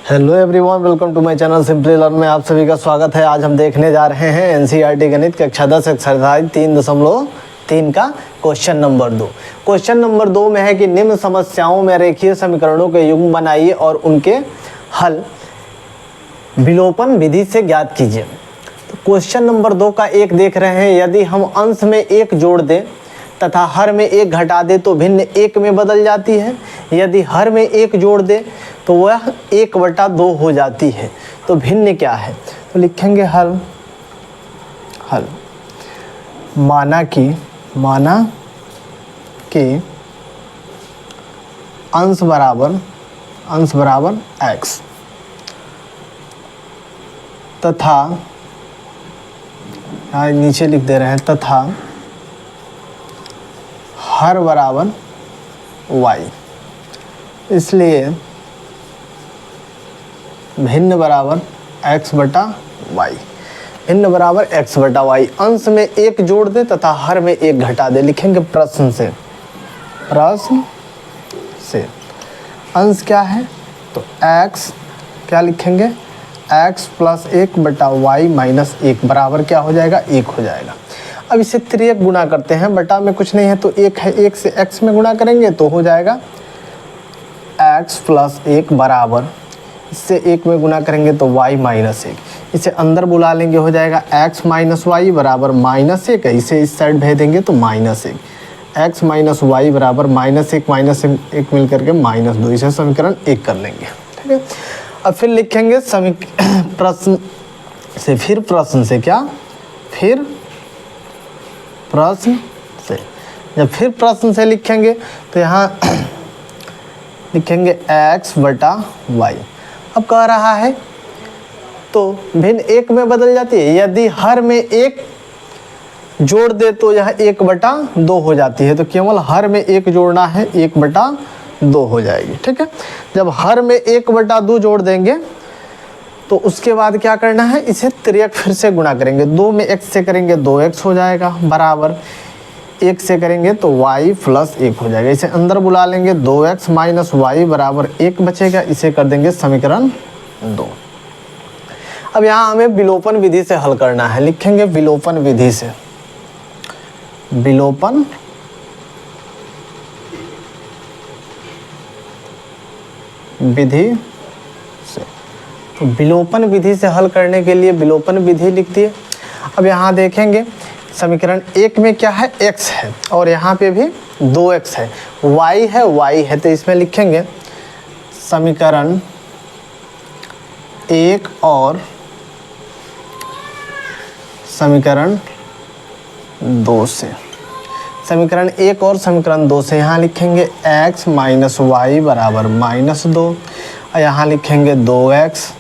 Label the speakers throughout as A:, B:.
A: Hello everyone, welcome to my channel Simply Learn में आप सभी का स्वागत है। आज हम देखने जा रहे हैं एनसीईआरटी गणित कक्षा 10 एक्सरसाइज 3.3 का क्वेश्चन नंबर 2। क्वेश्चन नंबर 2 में है कि निम्न समस्याओं में रेखीय समीकरणों के युग्म बनाइए और उनके हल विलोपन विधि से ज्ञात कीजिए। तो क्वेश्चन नंबर 2 का एक देख रहे हैं, यदि हम अंश में 1 जोड़ दें तथा हर में 1 घटा दे तो भिन्न 1 में बदल जाती है। यदि हर में 1 जोड़ दे तो वह 1/2 हो जाती है। तो भिन्न क्या है? तो लिखेंगे हल माना कि अंश बराबर x तथा यहाँ नीचे लिख दे रहे हैं तथा हर बराबर y, इसलिए भिन्न बराबर x बटा y। भिन्न बराबर x बटा y। अंश में 1 जोड़ दे तथा हर में 1 घटा दे। लिखेंगे प्रश्न से अंश क्या है? तो x क्या लिखेंगे? x प्लस 1 बटा y माइनस 1 बराबर क्या हो जाएगा? 1 हो जाएगा। अब इसे तिर्यक गुणा करते हैं, बटा में कुछ नहीं है तो 1 है, 1 से x में गुणा करेंगे तो हो जाएगा x प्लस 1 बराबर, इससे 1 में गुणा करेंगे तो y माइनस 1, इसे अंदर बुला लेंगे हो जाएगा x माइनस वाई बराबर -1 है, इसे इस साइड भेज देंगे तो -1, x माइनस वाई बराबर -1 मिल करके -2, इसे समीकरण 1 कर लेंगे। ठीक है, अब फिर लिखेंगे प्रश्न से क्या? फिर प्रश्न से, जब फिर प्रश्न से लिखेंगे तो यहाँ लिखेंगे x बटा y। अब कह रहा है तो भिन्न 1 में बदल जाती है। यदि हर में 1 जोड़ दे तो यह 1/2 हो जाती है। तो केवल हर में 1 जोड़ना है, 1/2 हो जाएगी। ठीक है, जब हर में 1/2 जोड़ देंगे तो उसके बाद क्या करना है? इसे तिर्यक फिर से गुणा करेंगे। 2 में x से करेंगे 2x हो जाएगा बराबर 1 से करेंगे तो y प्लस 1 हो जाएगा। इसे अंदर बुला लेंगे, 2x माइनस वाई बराबर 1 बचेगा, इसे कर देंगे समीकरण 2। अब यहाँ हमें विलोपन विधि से हल करना है। लिखेंगे विलोपन विधि से, विलोपन विधि से। तो विलोपन विधि से हल करने के लिए विलोपन विधि लिख दिए। अब यहाँ देखेंगे समीकरण 1 में क्या है? x है और यहाँ पे भी 2x है, y है, तो इसमें लिखेंगे समीकरण 1 और समीकरण 2 से। समीकरण 1 और समीकरण 2 से यहाँ लिखेंगे x माइनस वाई बराबर -2 और यहाँ लिखेंगे 2x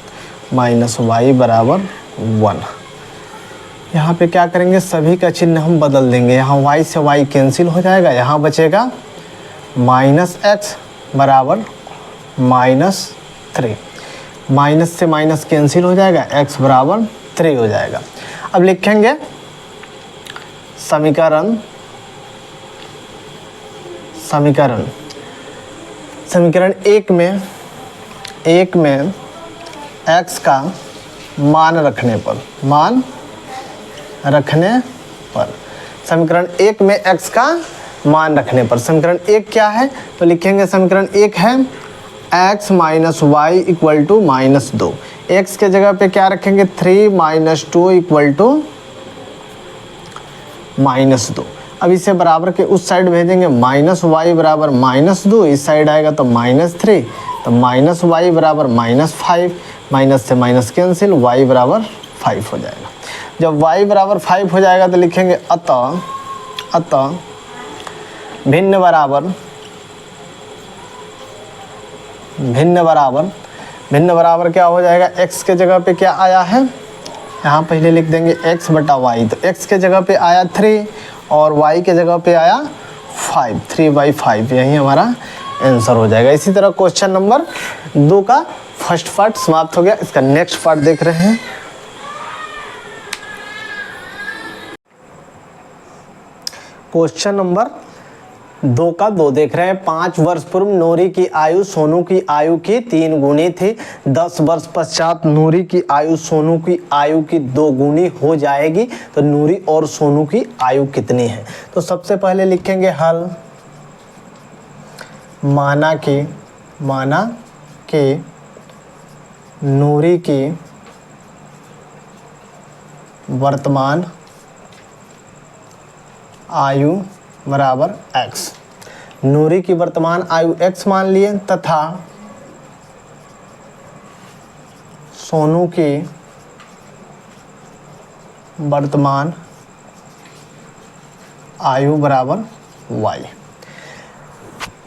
A: माइनस वाई बराबर 1। यहाँ पे क्या करेंगे? सभी का चिन्ह हम बदल देंगे। यहाँ y से y कैंसिल हो जाएगा, यहाँ बचेगा -x बराबर -3, माइनस से माइनस कैंसिल हो जाएगा, x बराबर 3 हो जाएगा। अब लिखेंगे समीकरण 1 में x का मान रखने पर समीकरण 1 में x का मान रखने पर समीकरण 1 क्या है? तो लिखेंगे समीकरण 1 है x minus y equal to -2। x के जगह पे क्या रखेंगे? 3 - 2 इक्वल टू -2। अब इसे बराबर के उस साइड भेजेंगे, -y बराबर -2, इस साइड आएगा तो -3, तो -y बराबर -5, माइनस से माइनस कैंसिल, y बराबर 5 हो जाएगा। जब y बराबर 5 हो जाएगा तो लिखेंगे अतः भिन्न बराबर क्या हो जाएगा? x के जगह पे क्या आया है? यहाँ पहले लिख देंगे x बटा y, तो x के जगह पे आया 3 और y के जगह पे आया 5, 3/5, यही हमारा आंसर हो जाएगा। इसी तरह क्वेश्चन नंबर 2 का फर्स्ट पार्ट समाप्त हो गया। इसका नेक्स्ट पार्ट देख रहे हैं। क्वेश्चन नंबर 2 का 2 देख रहे हैं। 5 वर्ष पूर्व नूरी की आयु सोनू की आयु की 3 गुनी थी। 10 वर्ष पश्चात नूरी की आयु सोनू की आयु की 2 गुनी हो जाएगी। तो नूरी और सोनू की आयु कितनी है? तो सबसे पहले लिखेंगे हल। माना कि नूरी की वर्तमान आयु बराबर x। नूरी की वर्तमान आयु x मान लिए तथा सोनू की वर्तमान आयु बराबर y।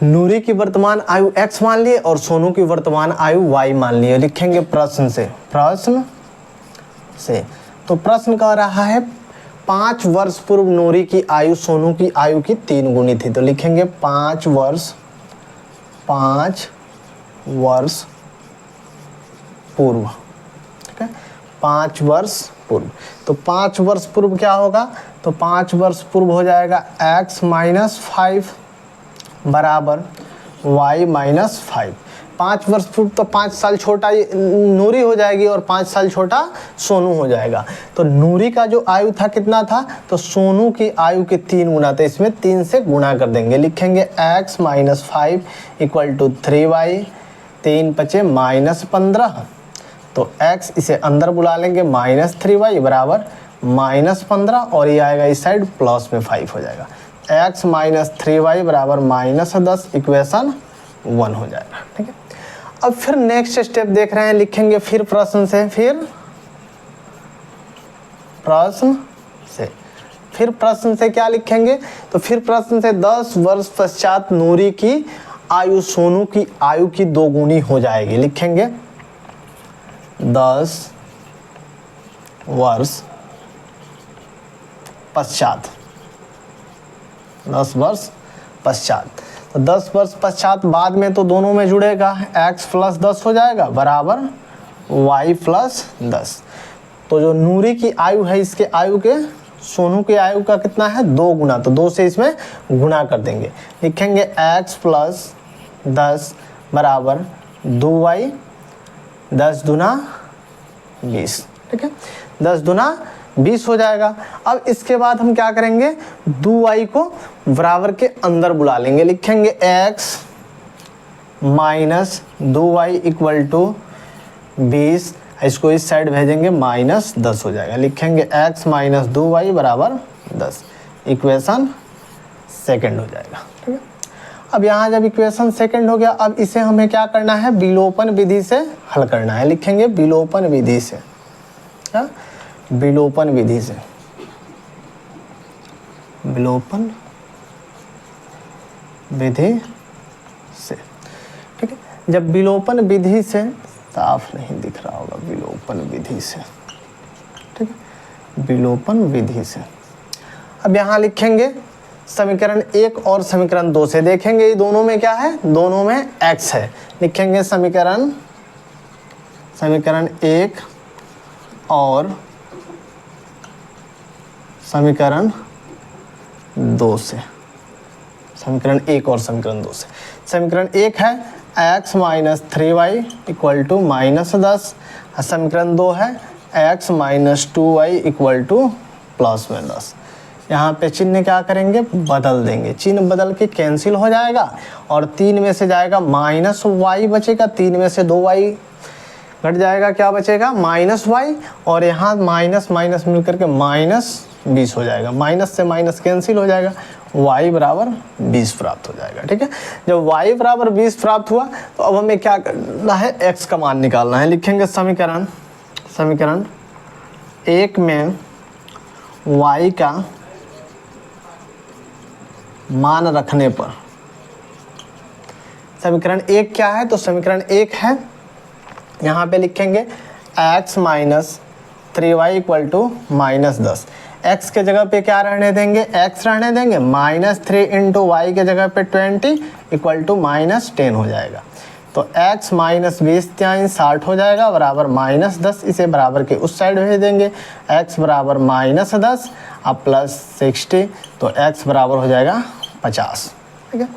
A: नूरी की वर्तमान आयु x मान लिए और सोनू की वर्तमान आयु y मान लिए। लिखेंगे प्रश्न से। तो प्रश्न कह रहा है 5 वर्ष पूर्व नूरी की आयु सोनू की आयु की 3 गुनी थी। तो लिखेंगे 5 वर्ष पूर्व। ठीक है, 5 वर्ष पूर्व। तो 5 वर्ष पूर्व क्या होगा? तो 5 वर्ष पूर्व हो जाएगा x माइनस 5 बराबर y माइनस 5। 5 वर्ष पूर्व तो 5 साल छोटा नूरी हो जाएगी और 5 साल छोटा सोनू हो जाएगा। तो नूरी का जो आयु था कितना था? तो सोनू की आयु के 3 गुना था। इसमें 3 से गुणा कर देंगे। लिखेंगे x minus 5 equal to 3y। 3 पचे माइनस 15। तो x इसे अंदर बुला लेंगे माइनस 3y बराबर माइनस 15 और ये आएगा इस साइड प्लस में 5 हो जाएगा। x माइनस 3y बराबर माइनस 10 इक्वेशन 1 हो जाएगा। ठीक है, अब फिर नेक्स्ट स्टेप देख रहे हैं। लिखेंगे फिर प्रश्न से। फिर प्रश्न से क्या लिखेंगे? तो फिर प्रश्न से 10 वर्ष पश्चात नूरी की आयु सोनू की आयु की 2 गुनी हो जाएगी। लिखेंगे 10 वर्ष पश्चात। 10 वर्ष पश्चात। तो 10 वर्ष पश्चात बाद में तो दोनों में जुड़ेगा। x प्लस 10 हो जाएगा बराबर y प्लस 10। तो जो नूरी की आयु है इसके आयु के सोनू की आयु का कितना है? 2 गुना। तो 2 से इसमें गुणा कर देंगे। लिखेंगे x प्लस 10 बराबर 2y। 10 दूना 20। ठीक है, 10 दूना 20 हो जाएगा। अब इसके बाद हम क्या करेंगे? 2y को बराबर के अंदर बुला लेंगे। लिखेंगे x minus 2y equal to 20। इसको इस साइड भेजेंगे माइनस 10 हो जाएगा। लिखेंगे x माइनस 2y बराबर 10। इक्वेशन सेकंड हो जाएगा। ठीक है, अब यहाँ जब इक्वेशन सेकंड हो गया, अब इसे हमें क्या करना है? विलोपन विधि से हल करना है। लिखेंगे विलोपन विधि से। क्या? विलोपन विधि से। विलोपन विधि से। ठीक है, जब विलोपन विधि से, साफ नहीं दिख रहा होगा, विलोपन विधि से। ठीक है, विलोपन विधि से। अब यहाँ लिखेंगे समीकरण 1 और समीकरण 2 से। देखेंगे ये दोनों में क्या है? दोनों में x है। लिखेंगे समीकरण 1 और समीकरण 2 से। समीकरण 1 और समीकरण 2 से। समीकरण 1 है x minus 3y equal to minus 10। समीकरण 2 है x minus 2y equal to plus में 10। यहाँ पे चिन्ह क्या करेंगे? बदल देंगे। चिन्ह बदल के कैंसिल हो जाएगा और 3 में से जाएगा माइनस y बचेगा। 3 में से 2y घट जाएगा, क्या बचेगा? Minus y। और यहाँ माइनस माइनस मिलकर के माइनस 20 हो जाएगा। माइनस से माइनस कैंसिल हो जाएगा। y बराबर 20 प्राप्त हो जाएगा। ठीक है, जब y बराबर 20 प्राप्त हुआ तो अब हमें क्या करना है? x का मान निकालना है। लिखेंगे समीकरण 1 में y का मान रखने पर। समीकरण 1 क्या है? तो समीकरण 1 है, यहाँ पे लिखेंगे x minus 3y equal to minus 10। x के जगह पे क्या रहने देंगे? x रहने देंगे। माइनस 3 इंटू वाई के जगह पे 20 इक्वल टू माइनस 10 हो जाएगा। तो x माइनस 20 60 हो जाएगा बराबर माइनस 10। इसे बराबर के उस साइड भेज देंगे। x बराबर माइनस 10 अब प्लस 60। तो x बराबर हो जाएगा 50। ठीक है।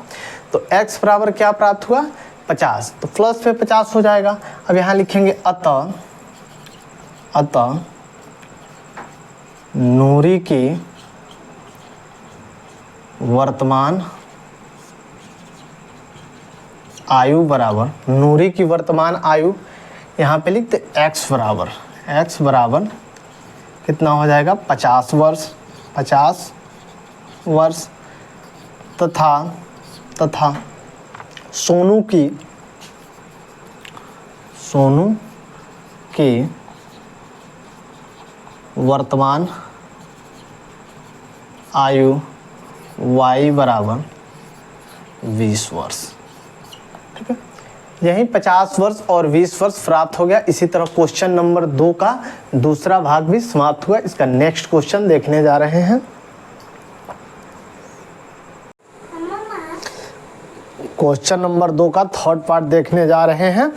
A: तो x बराबर क्या प्राप्त हुआ 50, तो प्लस पे 50 हो जाएगा। अब यहाँ लिखेंगे अतः नूरी की वर्तमान आयु बराबर, नूरी की वर्तमान आयु यहाँ पे लिखते x बराबर कितना हो जाएगा 50 वर्ष तथा सोनू की वर्तमान आयु y बराबर 20 वर्ष। ठीक है, यही 50 वर्ष और 20 वर्ष प्राप्त हो गया। इसी तरह क्वेश्चन नंबर 2 का दूसरा भाग भी समाप्त हुआ। इसका नेक्स्ट क्वेश्चन देखने जा रहे हैं। क्वेश्चन नंबर 2 का थर्ड पार्ट देखने जा रहे हैं।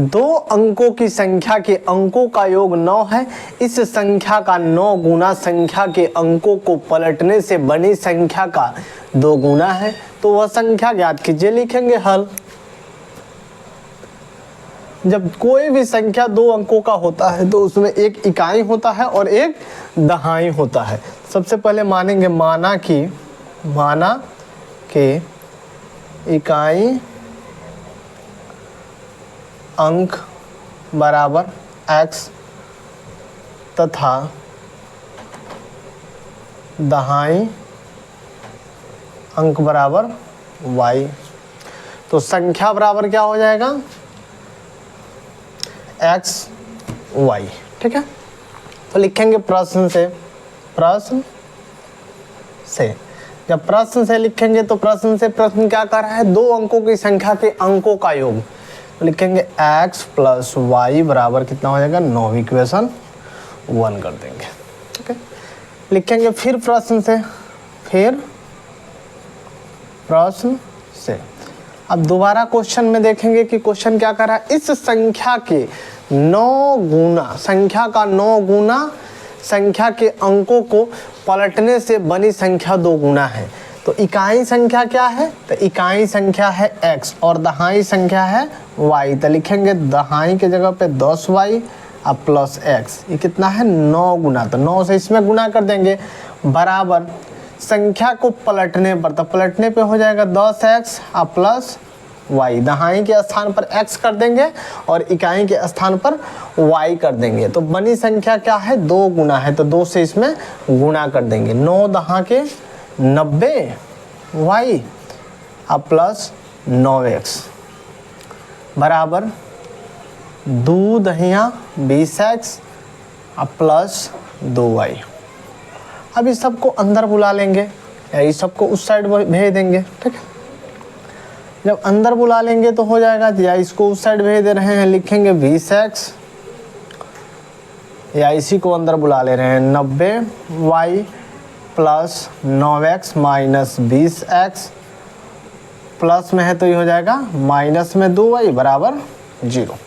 A: 2 अंकों की संख्या के अंकों का योग 9 है। इस संख्या का 9 गुना संख्या के अंकों को पलटने से बनी संख्या का 2 गुना है, तो वह संख्या ज्ञात कीजिए। लिखेंगे हल। जब कोई भी संख्या 2 अंकों का होता है तो उसमें एक इकाई होता है और एक दहाई होता है। सबसे पहले मानेंगे माना कि इकाई अंक बराबर x तथा दहाई अंक बराबर y। तो संख्या बराबर क्या हो जाएगा x y। ठीक है, तो लिखेंगे प्रश्न से। जब प्रश्न से लिखेंगे तो प्रश्न क्या कर रहा है 2 अंकों की संख्या के अंकों का योग। तो लिखेंगे x प्लस y बराबर कितना हो जाएगा 9, इक्वेशन 1 कर देंगे। ठीक है, लिखेंगे फिर प्रश्न से। अब दोबारा क्वेश्चन में देखेंगे कि क्वेश्चन क्या कर रहा है। इस संख्या के 9 गुना, संख्या का 9 गुना संख्या के अंकों को पलटने से बनी संख्या 2 गुना है। तो इकाई संख्या क्या है, तो इकाई संख्या है x और दहाई संख्या है y। तो लिखेंगे दहाई के जगह पे 10y और प्लस x। ये कितना है 9 गुना, तो 9 से इसमें गुना कर देंगे बराबर संख्या को पलटने पर, तो पलटने पे हो जाएगा 10x और प्लस y। दहाई के स्थान पर x कर देंगे और इकाई के स्थान पर y कर देंगे। तो बनी संख्या क्या है 2 गुना है, तो 2 से इसमें गुणा कर देंगे। 9 दहा के 90y और प्लस 9x बराबर 2 दहिया 20x और प्लस 2y। अब इस सबको अंदर बुला लेंगे या इस सबको उस साइड भेज देंगे। ठीक है, जब अंदर बुला लेंगे तो हो जाएगा, या इसको उस साइड भेज दे रहे हैं लिखेंगे 20x, या इसी को अंदर बुला ले रहे हैं 90y plus 9x minus 20x, plus में है तो ये हो जाएगा माइनस में 2y बराबर 0।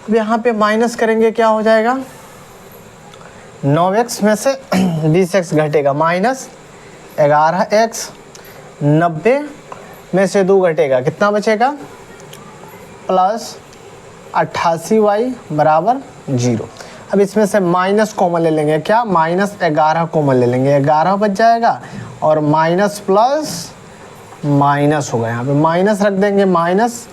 A: अब यहाँ पे माइनस करेंगे क्या हो जाएगा 9x में से 20x घटेगा माइनस 11x, 90 में से 2 घटेगा कितना बचेगा प्लस 88y बराबर 0। अब इसमें से माइनस कॉमन ले लेंगे, क्या माइनस 11 कॉमन ले लेंगे, 11 बच जाएगा और माइनस प्लस माइनस होगा। यहाँ पे माइनस रख देंगे, माइनस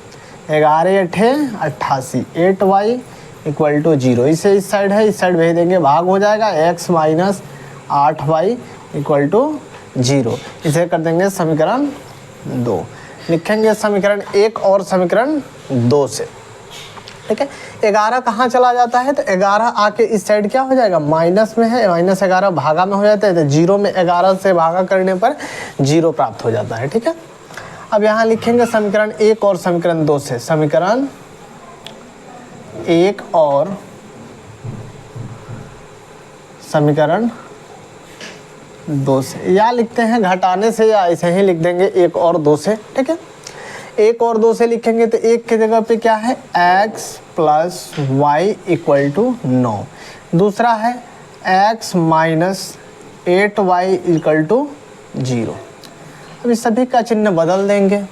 A: 11 8 88, 8y इक्वल टू 0। इसे इस साइड है, इस साइड भेज देंगे, भाग हो जाएगा x minus 8y equal to 0। इसे कर देंगे समीकरण 2। लिखेंगे समीकरण 1 और समीकरण 2 से। ठीक है, 11 कहाँ चला जाता है, तो 11 आके इस साइड क्या हो जाएगा माइनस में है, माइनस 11 भागा में हो जाता है, तो 0 में 11 से भागा करने पर 0 प्राप्त हो जाता है। ठीक है, अब यहाँ लिखेंगे समीकरण 1 और समीकरण 2 से। समीकरण 1 और समीकरण 2 से, या लिखते हैं घटाने से या ऐसे ही लिख देंगे 1 और 2 से। ठीक है, 1 और 2 से लिखेंगे तो 1 की जगह पे क्या है x plus y equal to 9, दूसरा है x minus 8y equal to 0। अब इस सभी का चिन्ह बदल देंगे,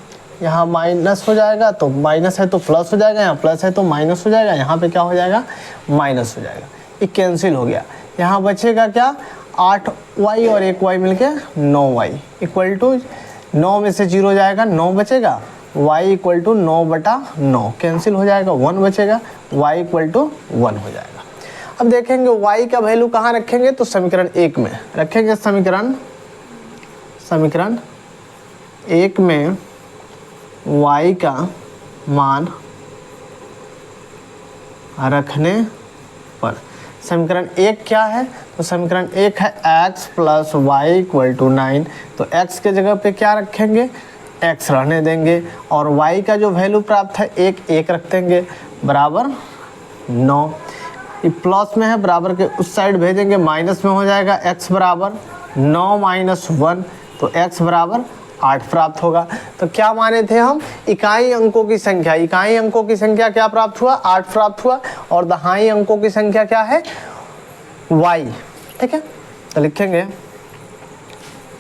A: यहाँ माइनस हो जाएगा तो माइनस है तो प्लस हो जाएगा, यहाँ प्लस है तो माइनस हो जाएगा, यहाँ पे क्या हो जाएगा माइनस हो जाएगा, ये कैंसिल हो गया। यहाँ बचेगा क्या 8y और 1y मिलके 9y इक्वल टू 9 में से 0 जाएगा 9 बचेगा, y इक्वल टू 9/9 कैंसिल हो जाएगा, 1 बचेगा, y इक्वल टू 1 हो जाएगा। अब देखेंगे y का वैल्यू कहाँ रखेंगे, तो समीकरण 1 में रखेंगे। समीकरण 1 में y का मान रखने पर समीकरण 1 क्या है, तो समीकरण 1 है x plus y equal to 9। तो x के जगह पे क्या रखेंगे, x रहने देंगे और y का जो वैल्यू प्राप्त है 1 रख देंगे बराबर 9। ये प्लस में है, बराबर के उस साइड भेजेंगे, माइनस में हो जाएगा x बराबर 9 माइनस 1, तो x बराबर 8 प्राप्त होगा। तो क्या माने थे हम, इकाई अंकों की संख्या, इकाई अंकों की संख्या क्या प्राप्त हुआ 8 प्राप्त हुआ, और दहाई अंकों की संख्या क्या है y। ठीक है, तो लिखेंगे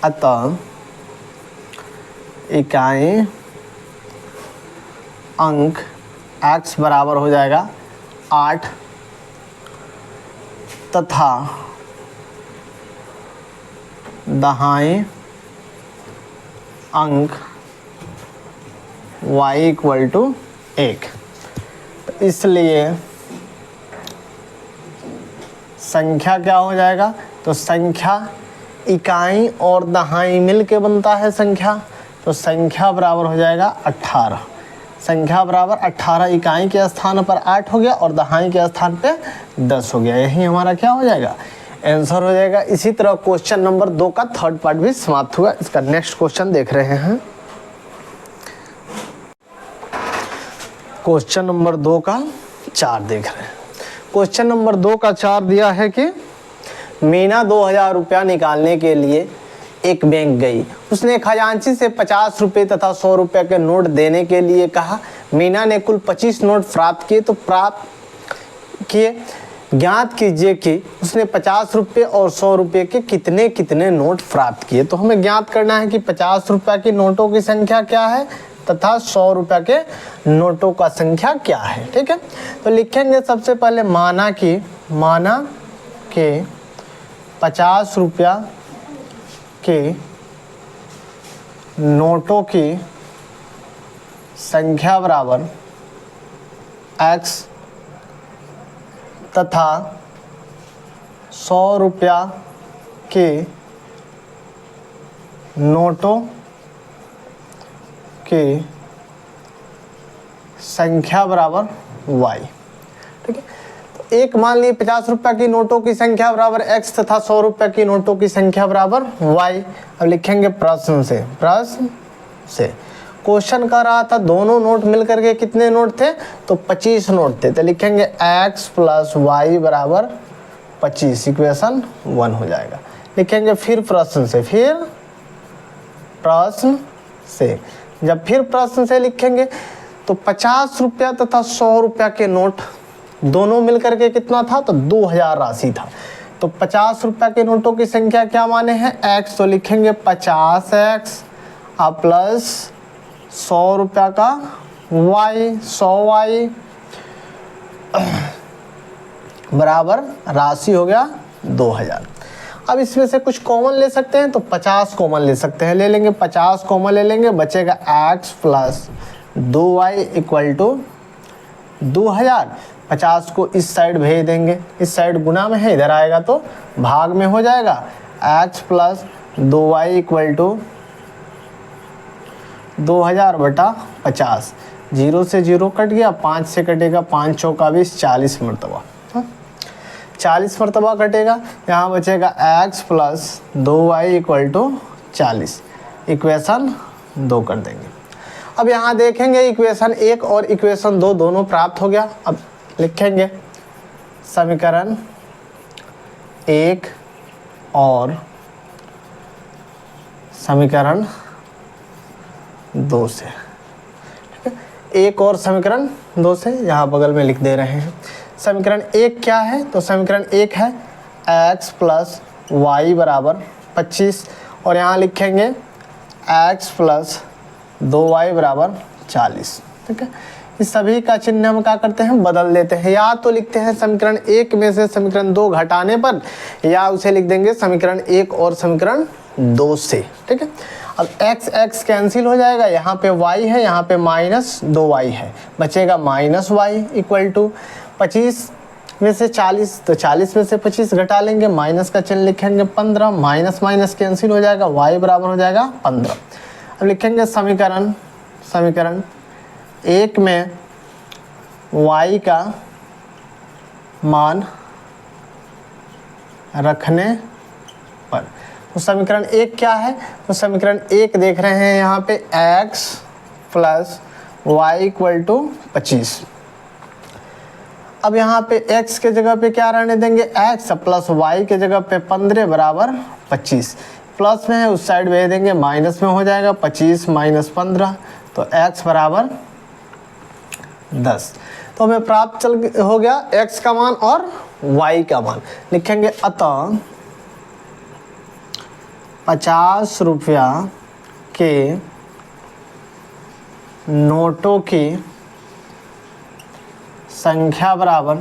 A: अतः इकाई अंक x बराबर हो जाएगा 8 तथा दहाई अंक y इक्वल टू 1। तो इसलिए संख्या क्या हो जाएगा, तो संख्या इकाई और दहाई मिल के बनता है संख्या, तो संख्या बराबर हो जाएगा 18। संख्या बराबर 18, इकाई के स्थान पर 8 हो गया और दहाई के स्थान पे 10 हो गया। यही हमारा क्या हो जाएगा आंसर हो जाएगा। इसी तरह क्वेश्चन नंबर 2 का थर्ड पार्ट भी समाप्त हुआ। इसका नेक्स्ट क्वेश्चन देख रहे हैं। क्वेश्चन नंबर 2 का 4 देख रहे हैं। क्वेश्चन नंबर 2 का 4 दिया है कि मीना 2000 रुपया निकालने के लिए एक बैंक गई। उसने खजांची से 50 रुपये तथा 100 रुपये के नोट देने के लिए कहा। मीना ने कुल 25 नोट प्राप्त किए, तो प्राप्त किए ज्ञात कीजिए कि उसने 50 रुपये और 100 रुपये के कितने कितने नोट प्राप्त किए। तो हमें ज्ञात करना है कि 50 रुपये की नोटों की संख्या क्या है तथा 100 रुपये के नोटों का संख्या क्या है। ठीक है, तो लिखेंगे सबसे पहले माना कि 50 रुपया के नोटों की संख्या बराबर x तथा 100 रुपया के नोटों की संख्या बराबर y। ठीक है, तो एक मान लिए 50 रुपये की नोटों की संख्या बराबर x तथा 100 रुपये की नोटों की संख्या बराबर y। अब लिखेंगे प्रश्न से क्वेश्चन कर रहा था दोनों नोट मिलकर के कितने नोट थे, तो 25 नोट थे। तो लिखेंगे x प्लस वाई बराबर 25, इक्वेशन 1 हो जाएगा। लिखेंगे फिर प्रश्न से जब फिर प्रश्न से लिखेंगे तो 50 रुपया तथा 100 रुपया के नोट दोनों मिलकर के कितना था, तो 2000 राशि था। तो 50 रुपया के नोटों की संख्या क्या माने हैं x, तो लिखेंगे 50x प्लस 100 रुपया का y, 100y बराबर राशि हो गया 2000। अब इसमें से कुछ कॉमन ले सकते हैं, तो 50 कॉमन ले सकते हैं, ले लेंगे 50 कॉमन ले लेंगे, बचेगा x plus 2y equal to 2000। 50 को इस साइड भेज देंगे, इस साइड गुना में है, इधर आएगा तो भाग में हो जाएगा। x plus 2y equal to 2000 बटा 50, 0 से 0 कट गया, 5 से कटेगा, 5 चौका 20, 40 मरतबा 40 मरतबा कटेगा। यहाँ बचेगा x plus 2y equal to 40, equation 2 कर देंगे। अब यहाँ देखेंगे इक्वेशन 1 और इक्वेशन 2 दोनों प्राप्त हो गया। अब लिखेंगे समीकरण 1 और समीकरण 2 से। ठीक है, 1 और समीकरण 2 से यहाँ बगल में लिख दे रहे हैं। समीकरण 1 क्या है, तो समीकरण 1 है x प्लस वाई बराबर 25 और यहाँ लिखेंगे x प्लस 2y बराबर 40। ठीक है, इस सभी का चिन्ह हम क्या करते हैं, बदल देते हैं। या तो लिखते हैं समीकरण 1 में से समीकरण 2 घटाने पर, या उसे लिख देंगे समीकरण 1 और समीकरण 2 से। ठीक है, अब x x कैंसिल हो जाएगा, यहाँ पे y है, यहाँ पे -2y है, बचेगा -y इक्वल टू 25 में से 40, तो 40 में से 25 घटा लेंगे, माइनस का चिन्ह लिखेंगे 15, माइनस माइनस कैंसिल हो जाएगा, y बराबर हो जाएगा 15। अब लिखेंगे समीकरण 1 में y का मान रखने पर, तो समीकरण 1 क्या है, तो समीकरण 1 देख रहे हैं यहाँ पे x plus y equal to 25। अब यहाँ पे x के जगह पे क्या रहने देंगे, x प्लस y के जगह पे 15 बराबर 25, प्लस में है उस साइड भेज देंगे, माइनस में हो जाएगा 25 माइनस 15, तो x बराबर 10। तो हमें प्राप्त हो गया x का मान और y का मान। लिखेंगे अतः 50 रुपया के नोटों की संख्या बराबर,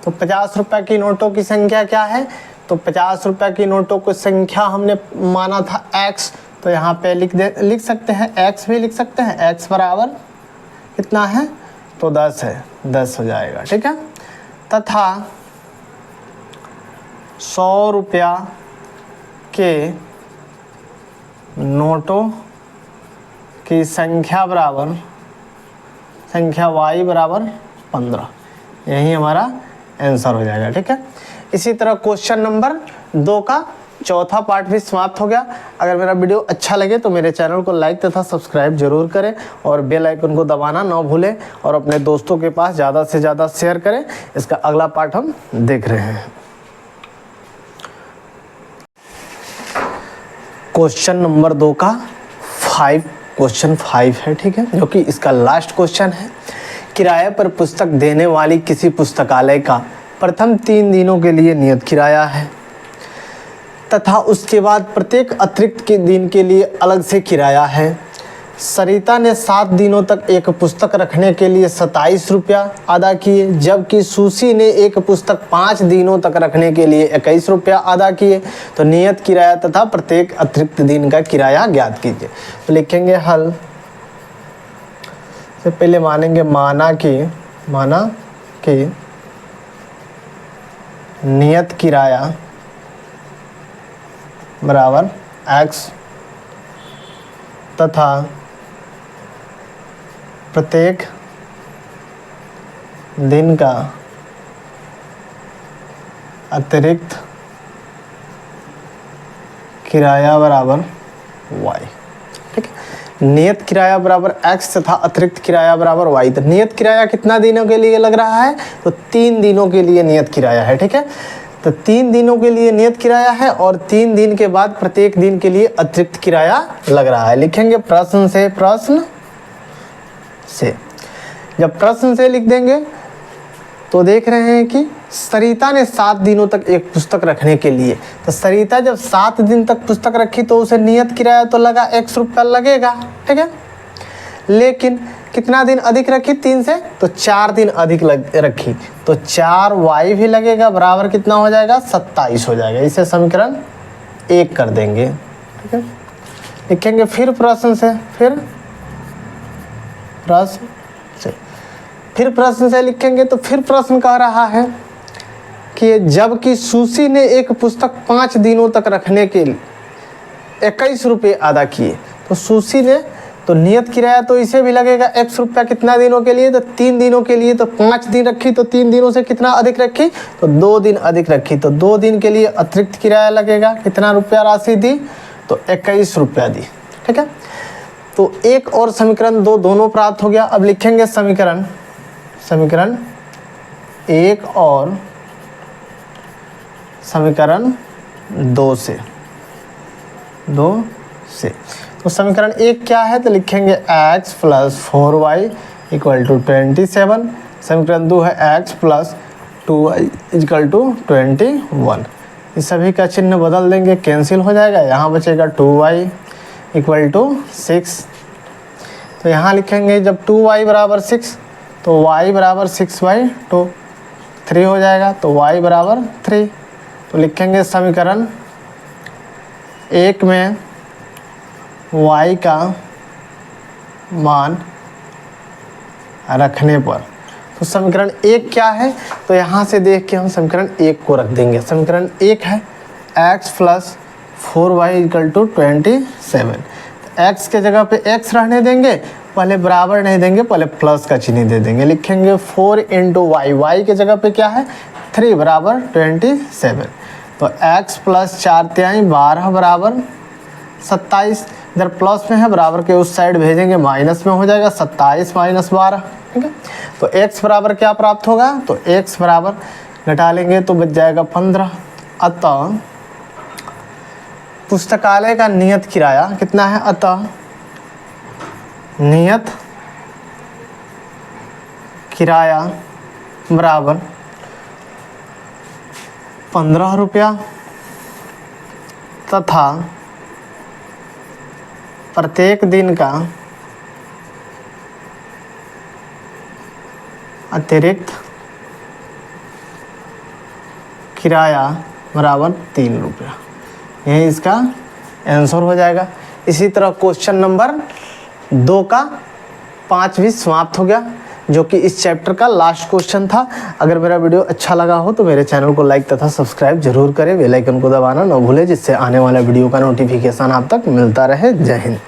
A: तो 50 रुपये की नोटों की संख्या क्या है, तो 50 रुपये की नोटों की संख्या हमने माना था x, तो यहाँ पे लिख सकते हैं, x भी लिख सकते हैं, x बराबर कितना है, तो 10 है, 10 हो जाएगा। ठीक है, तथा 100 रुपया के नोटों की संख्या बराबर, संख्या y बराबर 15, यही हमारा आंसर हो जाएगा। ठीक है, इसी तरह क्वेश्चन नंबर 2 का चौथा पार्ट भी समाप्त हो गया। अगर मेरा वीडियो अच्छा लगे तो मेरे चैनल को लाइक तथा सब्सक्राइब जरूर करें और बेल आइकन को दबाना ना भूलें और अपने दोस्तों के पास ज़्यादा से ज़्यादा शेयर करें। इसका अगला पार्ट हम देख रहे हैं। क्वेश्चन नंबर 2 का क्वेश्चन 5 है। ठीक है, जो कि इसका लास्ट क्वेश्चन है। किराए पर पुस्तक देने वाली किसी पुस्तकालय का प्रथम 3 दिनों के लिए नियत किराया है तथा उसके बाद प्रत्येक अतिरिक्त के दिन के लिए अलग से किराया है। सरिता ने 7 दिनों तक एक पुस्तक रखने के लिए 27 रुपया अदा किए, जबकि सुशी ने एक पुस्तक 5 दिनों तक रखने के लिए 21 रुपया अदा किए। तो नियत किराया तथा प्रत्येक अतिरिक्त दिन का किराया ज्ञात कीजिए। तो लिखेंगे हल से पहले माना कि नियत किराया बराबर x तथा प्रत्येक दिन का अतिरिक्त किराया बराबर y। ठीक है, नियत किराया बराबर x तथा अतिरिक्त किराया बराबर y। तो नियत किराया कितना दिनों के लिए लग रहा है, तो 3 दिनों के लिए नियत किराया है। ठीक है, तो 3 दिनों के लिए नियत किराया है और 3 दिन के बाद प्रत्येक दिन के लिए अतिरिक्त किराया लग रहा है। लिखेंगे प्रश्न से। जब प्रश्न से लिख देंगे तो देख रहे हैं कि सरिता ने 7 दिनों तक एक पुस्तक रखने के लिए, तो सरिता जब 7 दिन तक पुस्तक रखी तो उसे नियत किराया तो लगा x रुपया लगेगा। ठीक है, लेकिन कितना दिन अधिक रखी 3 से, तो 4 दिन अधिक रखी, तो 4y भी लगेगा, बराबर कितना हो जाएगा, 27 हो जाएगा। इसे समीकरण 1 कर देंगे। ठीक है, लिखेंगे फिर प्रश्न से लिखेंगे। तो फिर प्रश्न कह रहा है कि जबकि सुशी ने एक पुस्तक 5 दिनों तक रखने के लिए 21 रुपये अदा किए, तो सुशी ने तो नियत किराया तो इसे भी लगेगा x रुपया कितना दिनों के लिए, तो 3 दिनों के लिए। तो 5 दिन रखी तो 3 दिनों से कितना अधिक रखी, तो 2 दिन अधिक रखी, तो 2 दिन के लिए अतिरिक्त किराया लगेगा। कितना रुपया राशि दी, तो 21 रुपया दी। ठीक है, तो 1 और समीकरण 2 दोनों प्राप्त हो गया। अब लिखेंगे समीकरण 1 और समीकरण 2 से। तो समीकरण 1 क्या है, तो लिखेंगे x plus 4y equal to 27। समीकरण 2 है x plus 2y equal to 21। इस सभी का चिन्ह बदल देंगे, कैंसिल हो जाएगा, यहाँ बचेगा 2y इक्वल टू 6। तो यहाँ लिखेंगे जब 2y बराबर 6 तो y बराबर 6/2 3 हो जाएगा, तो y बराबर 3। तो लिखेंगे समीकरण 1 में y का मान रखने पर, तो समीकरण 1 क्या है, तो यहाँ से देख के हम समीकरण 1 को रख देंगे। समीकरण 1 है x plus 4y equal to 27। x के जगह पे x रहने देंगे, पहले बराबर नहीं देंगे, पहले प्लस का चिन्ह दे देंगे। लिखेंगे 4 इंटू वाई, वाई के जगह पे क्या है 3 बराबर 27। तो x प्लस 4 12 बराबर 27। इधर प्लस में है, बराबर के उस साइड भेजेंगे माइनस में हो जाएगा 27 माइनस 12। ठीक है, तो x बराबर क्या प्राप्त होगा, तो x बराबर घटा लेंगे तो बच जाएगा 15। अतः पुस्तकालय का नियत किराया कितना है, अतः नियत किराया बराबर 15 रुपया तथा प्रत्येक दिन का अतिरिक्त किराया बराबर 3 रुपया। यही इसका आंसर हो जाएगा। इसी तरह क्वेश्चन नंबर 2 का 5 भी समाप्त हो गया, जो कि इस चैप्टर का लास्ट क्वेश्चन था। अगर मेरा वीडियो अच्छा लगा हो तो मेरे चैनल को लाइक तथा सब्सक्राइब जरूर करें, बेल आइकन को दबाना न भूलें, जिससे आने वाला वीडियो का नोटिफिकेशन आप तक मिलता रहे। जय हिंद।